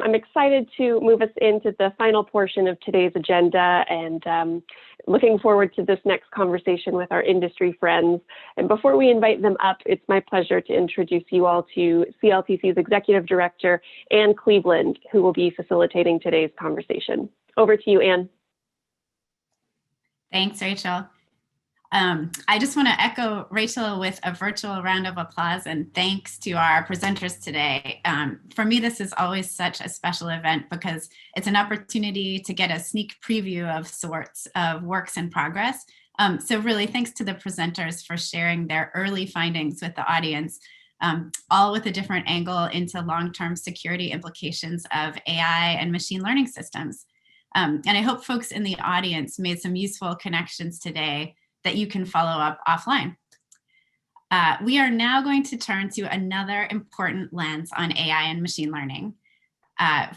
I'm excited to move us into the final portion of today's agenda and looking forward to this next conversation with our industry friends. And before we invite them up, it's my pleasure to introduce you all to CLTC's Executive Director, Ann Cleaveland, who will be facilitating today's conversation. Over to you, Ann. Thanks, Rachel. I just want to echo Rachel with a virtual round of applause and thanks to our presenters today. For me, this is always such a special event because it's an opportunity to get a sneak preview of sorts of works in progress. So really thanks to the presenters for sharing their early findings with the audience, all with a different angle into long-term security implications of AI and machine learning systems. And I hope folks in the audience made some useful connections today that you can follow up offline. We are now going to turn to another important lens on AI and machine learning.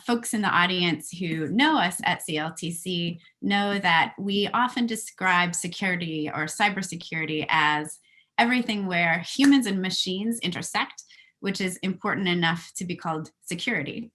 Folks in the audience who know us at CLTC know that we often describe security or cybersecurity as everything where humans and machines intersect, which is important enough to be called security.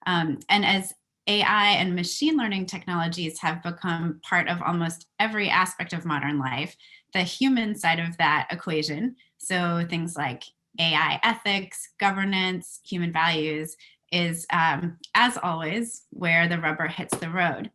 And as AI and machine learning technologies have become part of almost every aspect of modern life, the human side of that equation, so things like AI ethics, governance, human values, is, as always, where the rubber hits the road.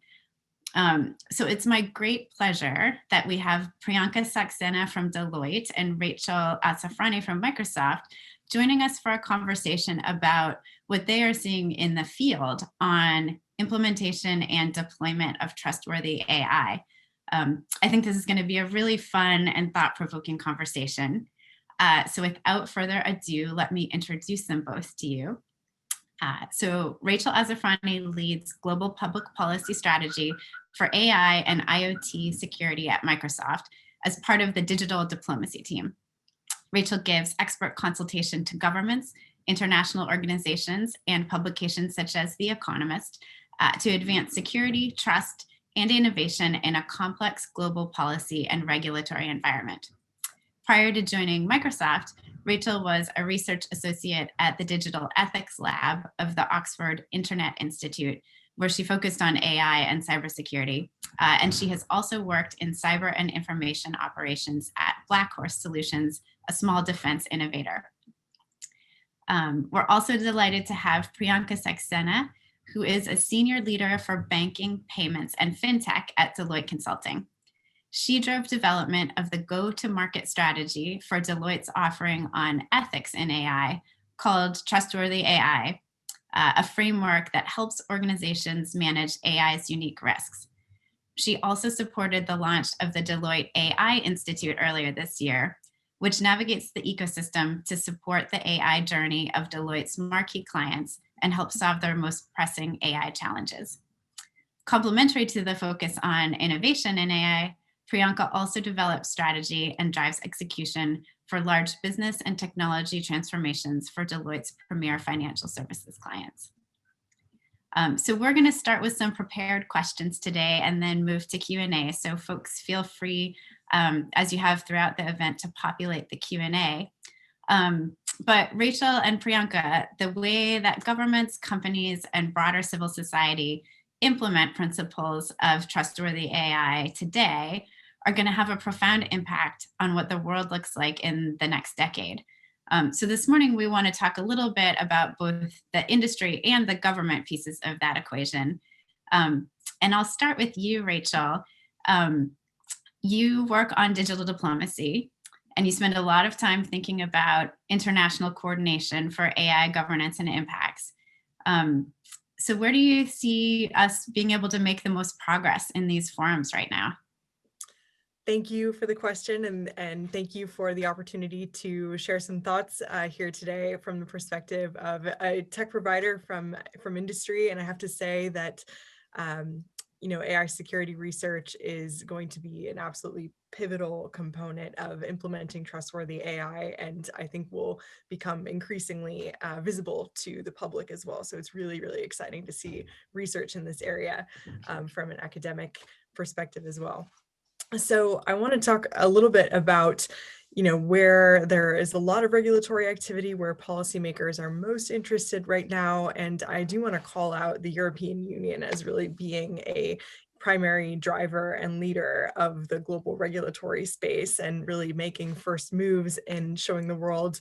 So it's my great pleasure that we have Priyanka Saxena from Deloitte and Rachel Azafrani from Microsoft joining us for a conversation about what they are seeing in the field on implementation and deployment of trustworthy AI. I think this is going to be a really fun and thought-provoking conversation. So without further ado, let me introduce them both to you. So Rachel Azafrani leads global public policy strategy for AI and IoT security at Microsoft as part of the digital diplomacy team. Rachel gives expert consultation to governments, international organizations, and publications such as The Economist to advance security, trust, and innovation in a complex global policy and regulatory environment. Prior to joining Microsoft, Rachel was a research associate at the Digital Ethics Lab of the Oxford Internet Institute, where she focused on AI and cybersecurity. And she has also worked in cyber and information operations at Black Horse Solutions, a small defense innovator. We're also delighted to have Priyanka Saxena, who is a senior leader for banking, payments, and fintech at Deloitte Consulting. She drove development of the go-to-market strategy for Deloitte's offering on ethics in AI called Trustworthy AI, a framework that helps organizations manage AI's unique risks. She also supported the launch of the Deloitte AI Institute earlier this year, which navigates the ecosystem to support the AI journey of Deloitte's marquee clients and help solve their most pressing AI challenges. Complementary to the focus on innovation in AI, Priyanka also develops strategy and drives execution for large business and technology transformations for Deloitte's premier financial services clients. So we're going to start with some prepared questions today and then move to Q&A. So folks, feel free, as you have throughout the event, to populate the Q&A. But Rachel and Priyanka, the way that governments, companies, and broader civil society implement principles of trustworthy AI today are going to have a profound impact on what the world looks like in the next decade. So this morning, we want to talk a little bit about both the industry and the government pieces of that equation. And I'll start with you, Rachel. You work on digital diplomacy, and you spend a lot of time thinking about international coordination for AI governance and impacts. So where do you see us being able to make the most progress in these forums right now? Thank you for the question, and thank you for the opportunity to share some thoughts here today from the perspective of a tech provider from industry. And I have to say that AI security research is going to be an absolutely pivotal component of implementing trustworthy AI, and I think will become increasingly visible to the public as well. So it's really, really exciting to see research in this area from an academic perspective as well. So I want to talk a little bit about, where there is a lot of regulatory activity, where policymakers are most interested right now. And I do want to call out the European Union as really being a primary driver and leader of the global regulatory space, and really making first moves in showing the world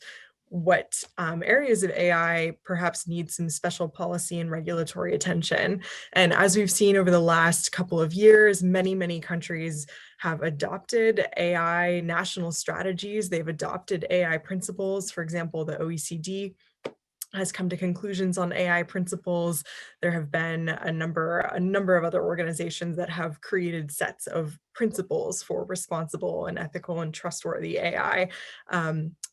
what areas of AI perhaps need some special policy and regulatory attention. And as we've seen over the last couple of years, many countries have adopted AI national strategies. They've adopted AI principles. For example, the OECD has come to conclusions on AI principles. There have been a number of other organizations that have created sets of principles for responsible and ethical and trustworthy AI.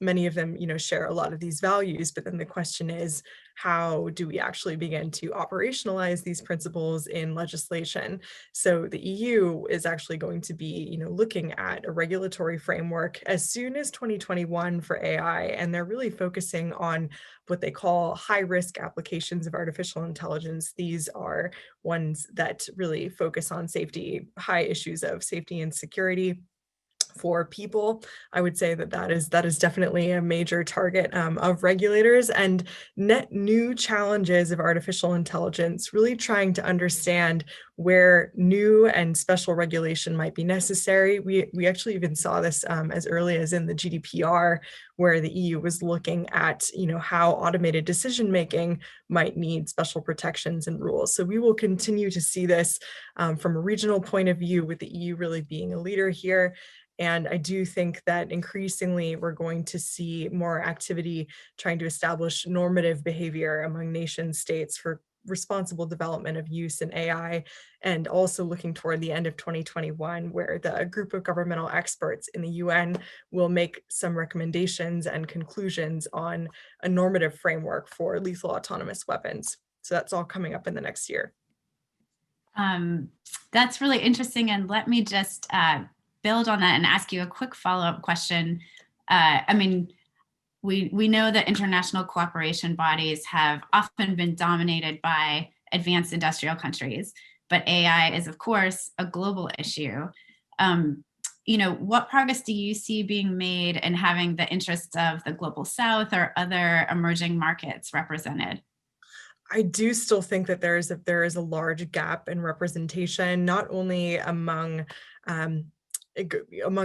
Many of them, share a lot of these values, but then the question is, how do we actually begin to operationalize these principles in legislation? So the EU is actually going to be, looking at a regulatory framework as soon as 2021 for AI, and they're really focusing on what they call high-risk applications of artificial intelligence. These are ones that really focus on safety, high issues of safety and security for people. I would say that is definitely a major target of regulators, and net new challenges of artificial intelligence, really trying to understand where new and special regulation might be necessary. We actually even saw this as early as in the GDPR, where the EU was looking at how automated decision making might need special protections and rules. So we will continue to see this from a regional point of view, with the EU really being a leader here. And I do think that increasingly we're going to see more activity trying to establish normative behavior among nation states for responsible development of use in AI, and also looking toward the end of 2021, where the group of governmental experts in the UN will make some recommendations and conclusions on a normative framework for lethal autonomous weapons. So that's all coming up in the next year. That's really interesting. And let me just build on that and ask you a quick follow-up question. We know that international cooperation bodies have often been dominated by advanced industrial countries, but AI is, of course, a global issue. What progress do you see being made in having the interests of the global South or other emerging markets represented? I do still think that there is a large gap in representation, not only among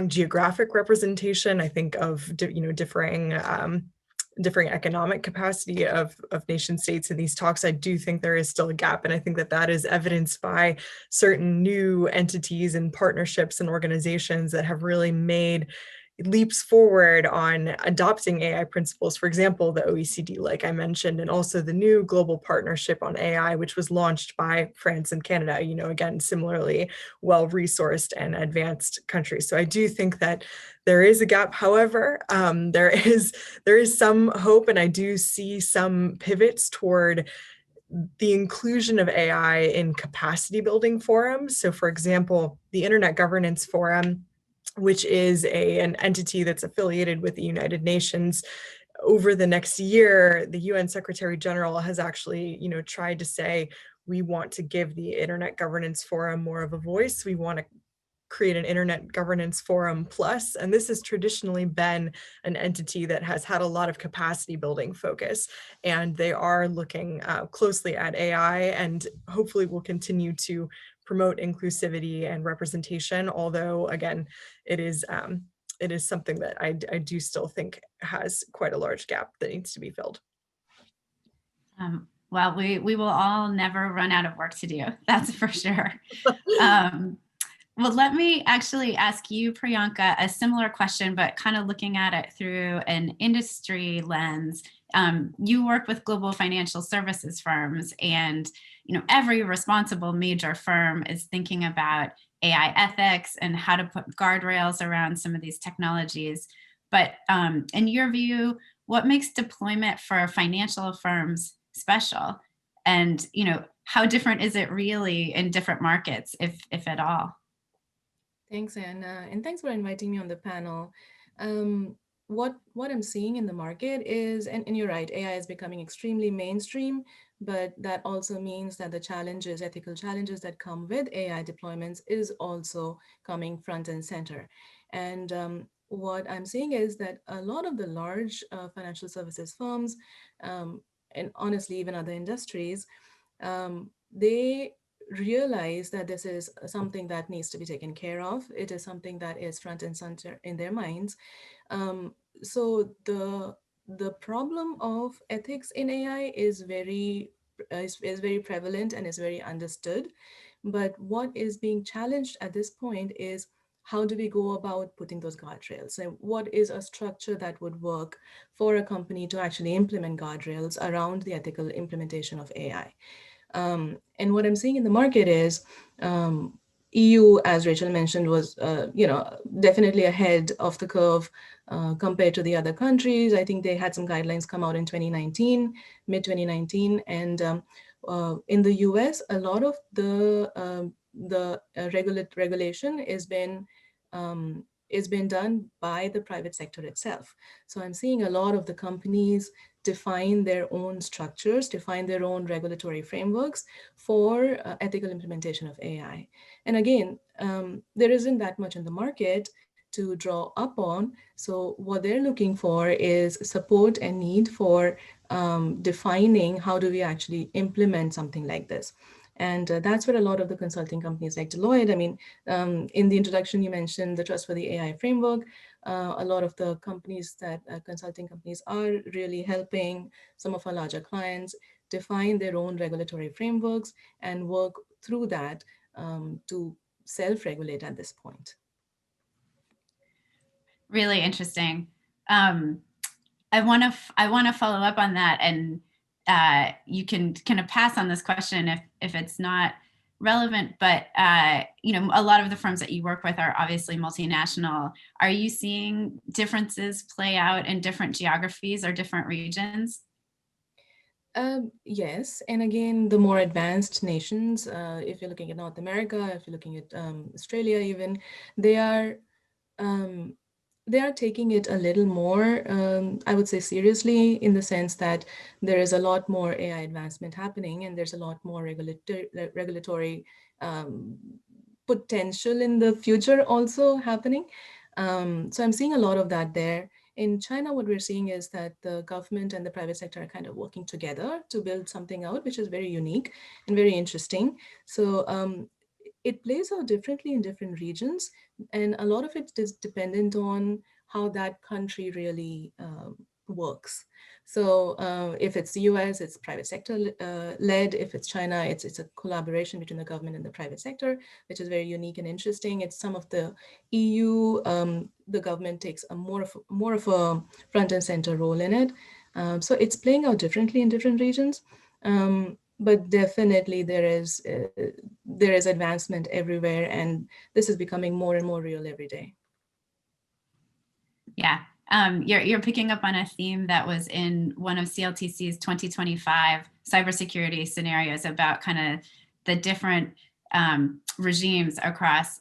geographic representation. I think of differing economic capacity of nation states in these talks. I do think there is still a gap, and I think that is evidenced by certain new entities and partnerships and organizations that have really made leaps forward on adopting AI principles. For example, the OECD, like I mentioned, and also the new global partnership on AI, which was launched by France and Canada, again, similarly well-resourced and advanced countries. So I do think that there is a gap. However, there is some hope, and I do see some pivots toward the inclusion of AI in capacity building forums. So for example, the Internet Governance Forum, which is an entity that's affiliated with the United Nations. Over the next year, the UN Secretary General has actually, tried to say, we want to give the Internet Governance Forum more of a voice. We want to create an Internet Governance Forum Plus, and this has traditionally been an entity that has had a lot of capacity building focus, and they are looking closely at AI, and hopefully will continue to promote inclusivity and representation, although again, it is something that I do still think has quite a large gap that needs to be filled. Well, we will all never run out of work to do, that's for sure. Well, let me actually ask you, Priyanka, a similar question, but kind of looking at it through an industry lens. You work with global financial services firms, and every responsible major firm is thinking about AI ethics and how to put guardrails around some of these technologies. But in your view, what makes deployment for financial firms special? And how different is it really in different markets, if at all? Thanks, Anna, and thanks for inviting me on the panel. What I'm seeing in the market is, and you're right, AI is becoming extremely mainstream, but that also means that the challenges, ethical challenges that come with AI deployments is also coming front and center. And what I'm seeing is that a lot of the large financial services firms, and honestly, even other industries, they realize that this is something that needs to be taken care of. It is something that is front and center in their minds. So the problem of ethics in AI is very prevalent and is very understood. But what is being challenged at this point is how do we go about putting those guardrails? And what is a structure that would work for a company to actually implement guardrails around the ethical implementation of AI? And what I'm seeing in the market is EU, as Rachel mentioned, was definitely ahead of the curve compared to the other countries. I think they had some guidelines come out in 2019, mid 2019, and in the US, a lot of the regulation is been done by the private sector itself. So I'm seeing a lot of the companies define their own structures, define their own regulatory frameworks for ethical implementation of AI. And again, there isn't that much in the market to draw up on. So what they're looking for is support and need for defining how do we actually implement something like this. And that's where a lot of the consulting companies like Deloitte, I mean, in the introduction, you mentioned the Trustworthy AI framework. A lot of the companies that consulting companies are really helping some of our larger clients define their own regulatory frameworks and work through that to self-regulate at this point. Really interesting. I want to follow up on that, and you can kind of pass on this question if it's not relevant. But a lot of the firms that you work with are obviously multinational. Are you seeing differences play out in different geographies or different regions? Yes, and again, the more advanced nations, if you're looking at North America, if you're looking at Australia, even they are um, taking it a little more, I would say, seriously, in the sense that there is a lot more AI advancement happening, and there's a lot more regulatory potential in the future also happening. So I'm seeing a lot of that there. In China, what we're seeing is that the government and the private sector are kind of working together to build something out, which is very unique and very interesting. So it plays out differently in different regions, and a lot of it is dependent on how that country really works. So if it's the US, it's private sector led. If it's China, it's a collaboration between the government and the private sector, which is very unique and interesting. It's some of the EU, the government takes a more of a front and center role in it. So it's playing out differently in different regions. But definitely there is advancement everywhere, and this is becoming more and more real every day. Yeah, you're picking up on a theme that was in one of CLTC's 2025 cybersecurity scenarios about kind of the different regimes across,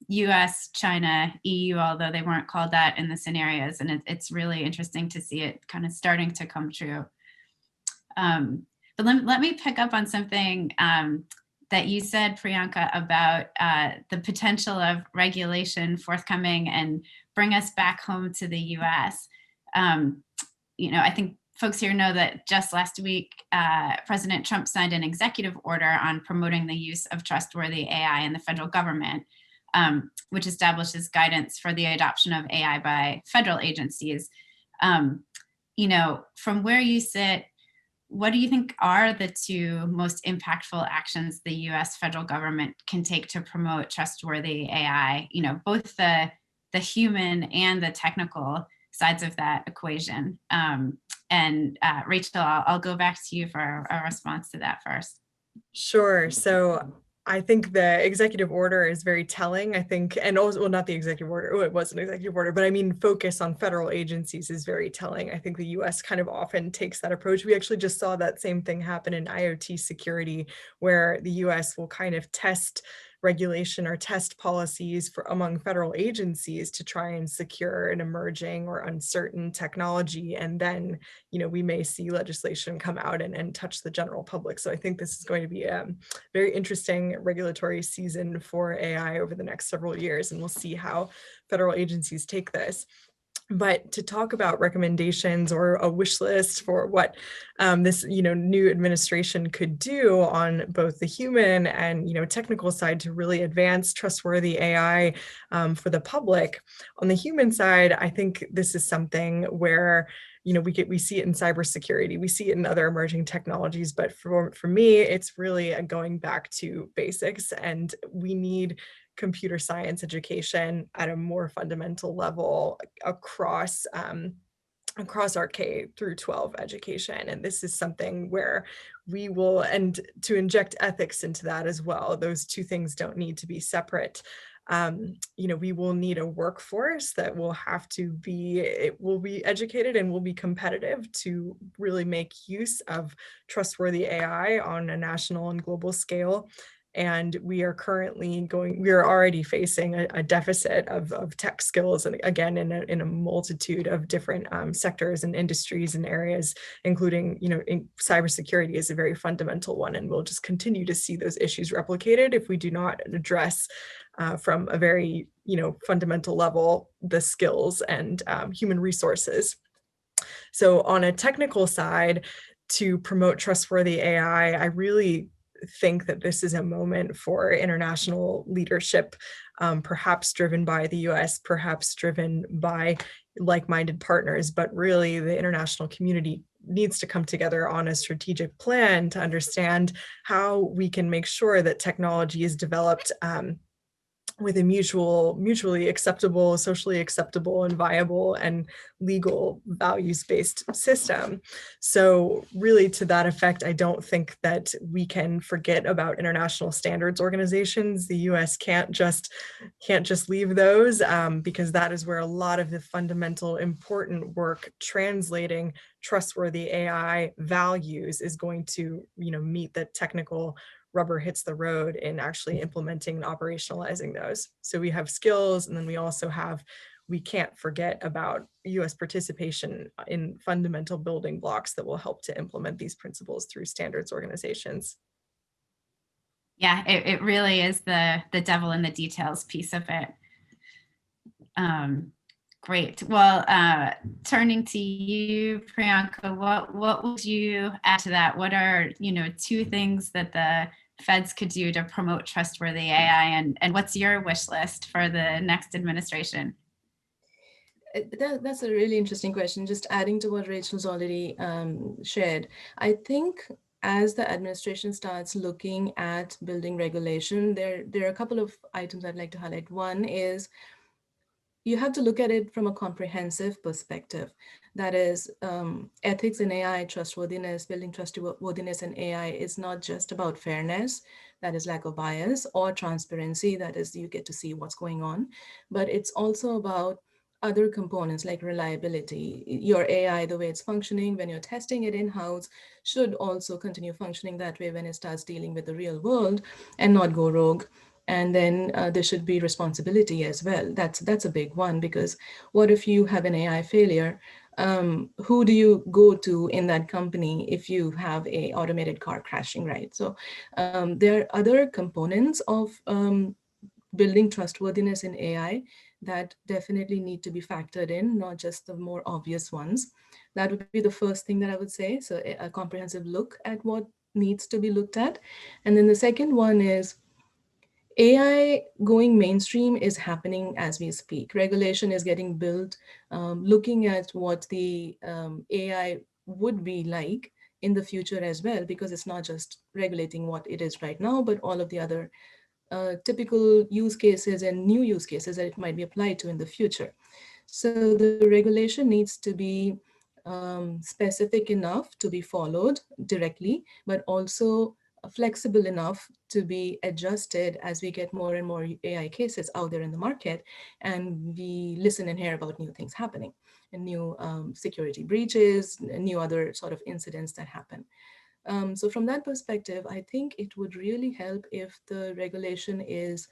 US, China, EU, although they weren't called that in the scenarios. And it's really interesting to see it kind of starting to come true. But let me pick up on something that you said, Priyanka, about the potential of regulation forthcoming and bring us back home to the US. I think folks here know that just last week, President Trump signed an executive order on promoting the use of trustworthy AI in the federal government, which establishes guidance for the adoption of AI by federal agencies. From where you sit, what do you think are the two most impactful actions the US federal government can take to promote trustworthy AI, both the human and the technical sides of that equation? And Rachel, I'll go back to you for a response to that first. Sure. So I think the executive order is very telling. I think, and also, well, not the executive order. Oh, it was an executive order, but I mean, focus on federal agencies is very telling. I think the US kind of often takes that approach. We actually just saw that same thing happen in IoT security, where the US will kind of test regulation or test policies for among federal agencies to try and secure an emerging or uncertain technology. And then, we may see legislation come out and touch the general public. So I think this is going to be a very interesting regulatory season for AI over the next several years, and we'll see how federal agencies take this. But to talk about recommendations or a wish list for what this new administration could do on both the human and technical side to really advance trustworthy AI for the public. On the human side, I think this is something where we see it in cybersecurity, we see it in other emerging technologies, but for me, it's really going back to basics, and we need computer science education at a more fundamental level across our K through 12 education. And this is something where we will, and to inject ethics into that as well. Those two things don't need to be separate. We will need a workforce that will be educated and will be competitive to really make use of trustworthy AI on a national and global scale. And we are already facing a deficit of tech skills, and again, in a multitude of different sectors and industries and areas, including, cybersecurity is a very fundamental one. And we'll just continue to see those issues replicated if we do not address from a very, fundamental level, the skills and human resources. So on a technical side, to promote trustworthy AI, I really think that this is a moment for international leadership, perhaps driven by the US, perhaps driven by like-minded partners, but really the international community needs to come together on a strategic plan to understand how we can make sure that technology is developed with a mutually acceptable, socially acceptable, and viable and legal values-based system. So really, to that effect, I don't think that we can forget about international standards organizations. The US can't just leave those, because that is where a lot of the fundamental important work translating trustworthy AI values is going to meet the technical rubber hits the road in actually implementing and operationalizing those. So we have skills, and then we can't forget about US participation in fundamental building blocks that will help to implement these principles through standards organizations. Yeah, it really is the devil in the details piece of it. Great. Well, turning to you, Priyanka, what would you add to that? What are, two things that the feds could do to promote trustworthy AI, and what's your wish list for the next administration? That's a really interesting question. Just adding to what Rachel's already shared, I think as the administration starts looking at building regulation, there are a couple of items I'd like to highlight. One is you have to look at it from a comprehensive perspective. That is, ethics in AI, trustworthiness, building trustworthiness in AI is not just about fairness, that is lack of bias, or transparency, that is you get to see what's going on, but it's also about other components like reliability. Your AI, the way it's functioning when you're testing it in-house, should also continue functioning that way when it starts dealing with the real world and not go rogue. And then there should be responsibility as well. That's a big one, because what if you have an AI failure? Who do you go to in that company if you have a automated car crashing, right? So there are other components of building trustworthiness in AI that definitely need to be factored in, not just the more obvious ones. That would be the first thing that I would say. So a comprehensive look at what needs to be looked at. And then the second one is AI going mainstream is happening as we speak. Regulation is getting built, looking at what the AI would be like in the future as well, because it's not just regulating what it is right now, but all of the other typical use cases and new use cases that it might be applied to in the future. So the regulation needs to be specific enough to be followed directly, but also flexible enough to be adjusted as we get more and more AI cases out there in the market, and we listen and hear about new things happening and new security breaches, new other sort of incidents that happen. So from that perspective, I think it would really help if the regulation is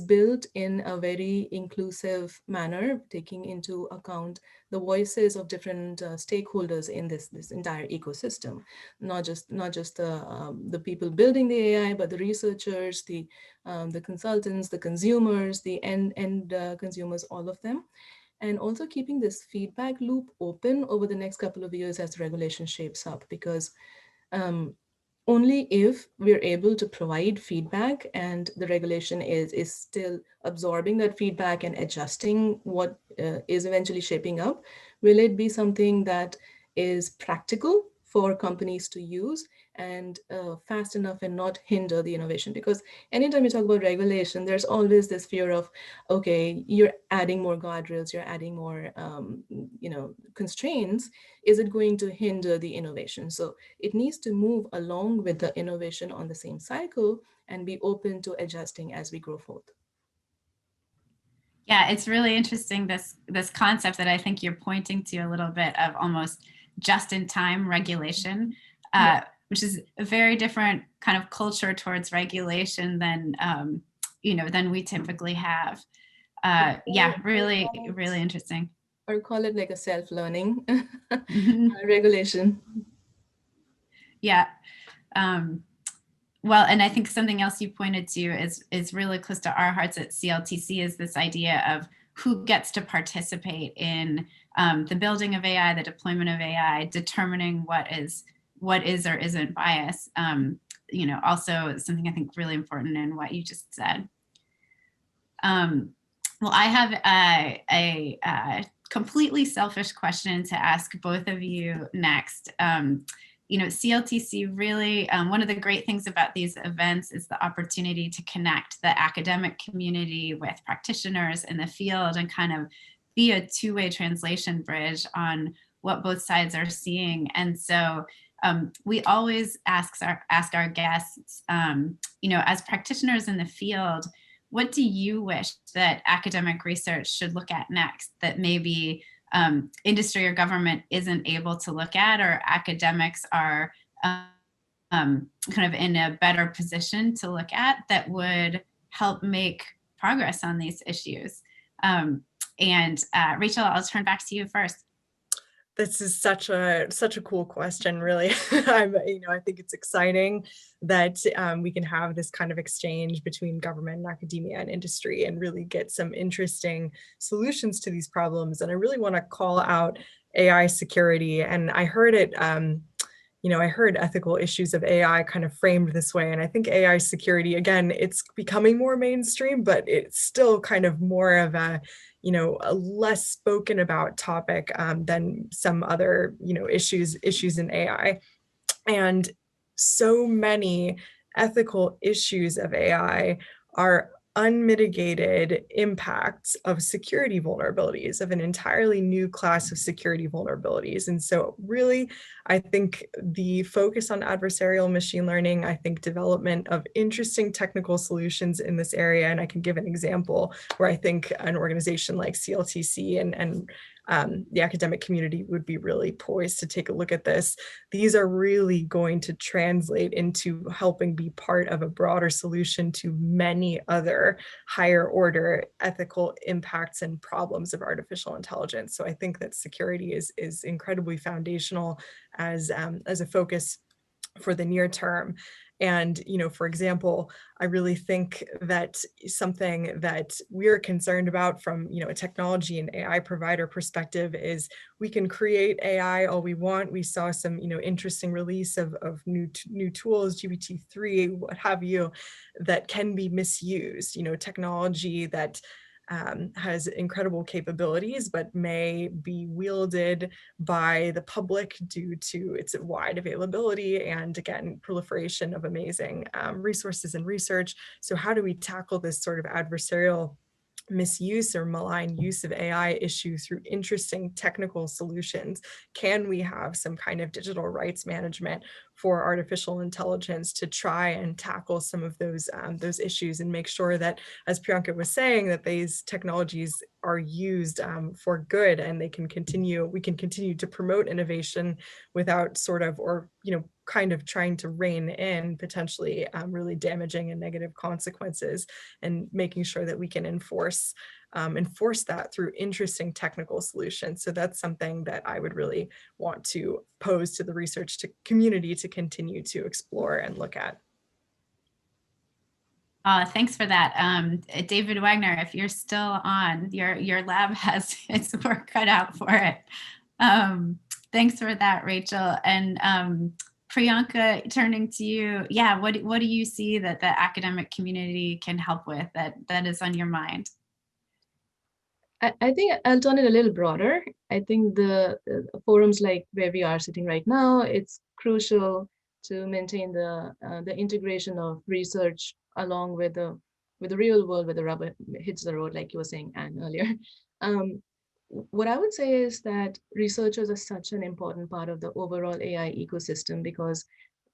built in a very inclusive manner, taking into account the voices of different stakeholders in this entire ecosystem, not just the people building the AI, but the researchers, the consultants, the consumers, the end consumers, all of them, and also keeping this feedback loop open over the next couple of years as the regulation shapes up, because um, only if we're able to provide feedback and the regulation is still absorbing that feedback and adjusting what is eventually shaping up, will it be something that is practical for companies to use and fast enough and not hinder the innovation. Because anytime you talk about regulation, there's always this fear of, okay, you're adding more guardrails, you're adding more constraints. Is it going to hinder the innovation? So it needs to move along with the innovation on the same cycle and be open to adjusting as we grow forth. Yeah, it's really interesting, this concept that I think you're pointing to a little bit of almost just-in-time regulation, which is a very different kind of culture towards regulation than than we typically have. Yeah, really, really interesting. Or call it like a self-learning regulation. Yeah. Well, and I think something else you pointed to is really close to our hearts at CLTC, is this idea of who gets to participate in the building of AI, the deployment of AI, determining what is or isn't bias. Also something I think really important in what you just said. Well, I have a completely selfish question to ask both of you next. CLTC really, one of the great things about these events is the opportunity to connect the academic community with practitioners in the field and kind of be a two-way translation bridge on what both sides are seeing. And so we always ask our guests, as practitioners in the field, what do you wish that academic research should look at next that maybe industry or government isn't able to look at, or academics are kind of in a better position to look at, that would help make progress on these issues? Rachel, I'll turn back to you first. This is such a cool question, really. I think it's exciting that we can have this kind of exchange between government and academia and industry and really get some interesting solutions to these problems. And I really want to call out AI security. And I heard it, I heard ethical issues of AI kind of framed this way. And I think AI security, again, it's becoming more mainstream, but it's still kind of more of a less spoken about topic than some other, issues in AI. And so many ethical issues of AI are unmitigated impacts of security vulnerabilities, of an entirely new class of security vulnerabilities. And so really, I think the focus on adversarial machine learning, I think development of interesting technical solutions in this area, and I can give an example where I think an organization like CLTC and the academic community would be really poised to take a look at this. These are really going to translate into helping be part of a broader solution to many other higher order ethical impacts and problems of artificial intelligence. So I think that security is incredibly foundational as a focus for the near term. And, for example, I really think that something that we're concerned about from, a technology and AI provider perspective is we can create AI all we want. We saw some, interesting release of new tools, GPT-3, what have you, that can be misused, technology that has incredible capabilities, but may be wielded by the public due to its wide availability and, again, proliferation of amazing resources and research. So how do we tackle this sort of adversarial misuse or malign use of AI issue through interesting technical solutions? Can we have some kind of digital rights management for artificial intelligence to try and tackle some of those issues and make sure that, as Priyanka was saying, that these technologies are used for good, and we can continue to promote innovation without sort of, or, kind of trying to rein in potentially really damaging and negative consequences, and making sure that we can enforce that through interesting technical solutions. So that's something that I would really want to pose to the research community to continue to explore and look at. Thanks for that. David Wagner, if you're still on, your lab has its work cut out for it. Thanks for that, Rachel. And Priyanka, turning to you, yeah, what do you see that the academic community can help with that is on your mind? I think I'll turn it a little broader. I think the forums like where we are sitting right now, it's crucial to maintain the integration of research along with the real world, where the rubber hits the road, like you were saying, Anne, earlier. What I would say is that researchers are such an important part of the overall AI ecosystem, because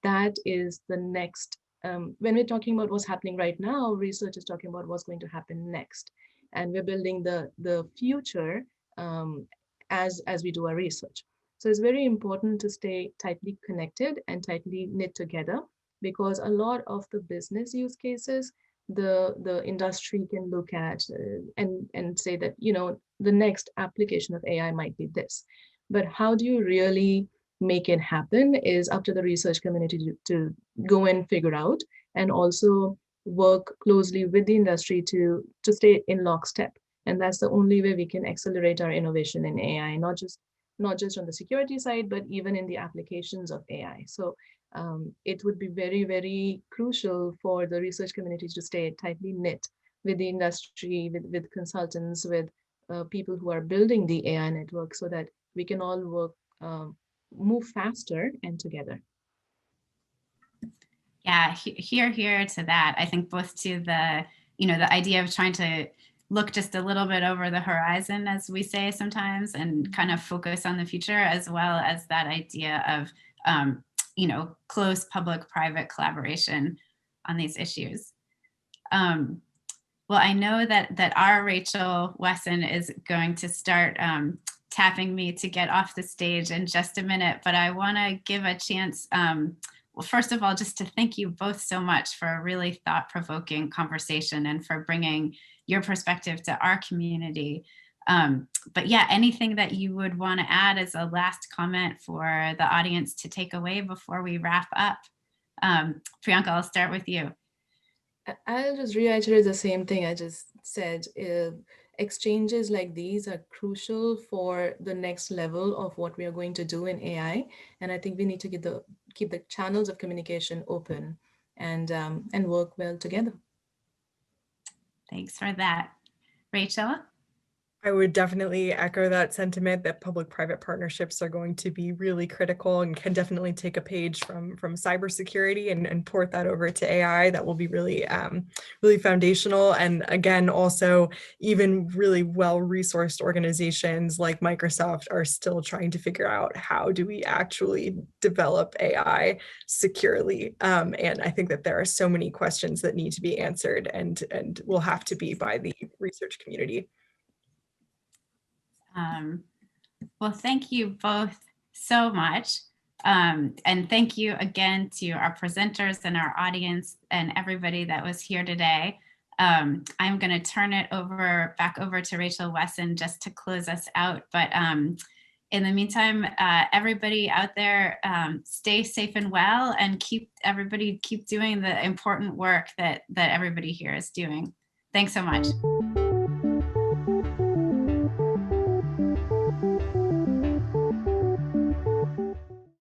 that is the next, when we're talking about what's happening right now, research is talking about what's going to happen next. And we're building the future as we do our research. So it's very important to stay tightly connected and tightly knit together, because a lot of the business use cases, the industry can look at and say that, the next application of AI might be this. But how do you really make it happen is up to the research community to go and figure out, and also work closely with the industry to stay in lockstep. And that's the only way we can accelerate our innovation in AI, not just on the security side, but even in the applications of AI. So it would be very, very crucial for the research community to stay tightly knit with the industry, with consultants, with people who are building the AI network, so that we can all work, move faster and together. Yeah, here to that. I think both to the, the idea of trying to look just a little bit over the horizon, as we say sometimes, and kind of focus on the future, as well as that idea of, close public-private collaboration on these issues. Well, I know that our Rachel Wesson is going to start tapping me to get off the stage in just a minute, but I want to give a chance, well, first of all, just to thank you both so much for a really thought-provoking conversation and for bringing your perspective to our community. But yeah, anything that you would want to add as a last comment for the audience to take away before we wrap up? Priyanka, I'll start with you. I'll just reiterate the same thing I just said. Exchanges like these are crucial for the next level of what we are going to do in AI. And I think we need to keep the channels of communication open and work well together. Thanks for that. Rachel? I would definitely echo that sentiment that public-private partnerships are going to be really critical, and can definitely take a page from cybersecurity and port that over to AI. That will be really, really foundational. And again, also, even really well-resourced organizations like Microsoft are still trying to figure out, how do we actually develop AI securely? And I think that there are so many questions that need to be answered, and will have to be by the research community. Well, thank you both so much. And thank you again to our presenters and our audience and everybody that was here today. I'm going to turn it back over to Rachel Wesson just to close us out. But in the meantime, everybody out there, stay safe and well, and keep doing the important work that everybody here is doing. Thanks so much.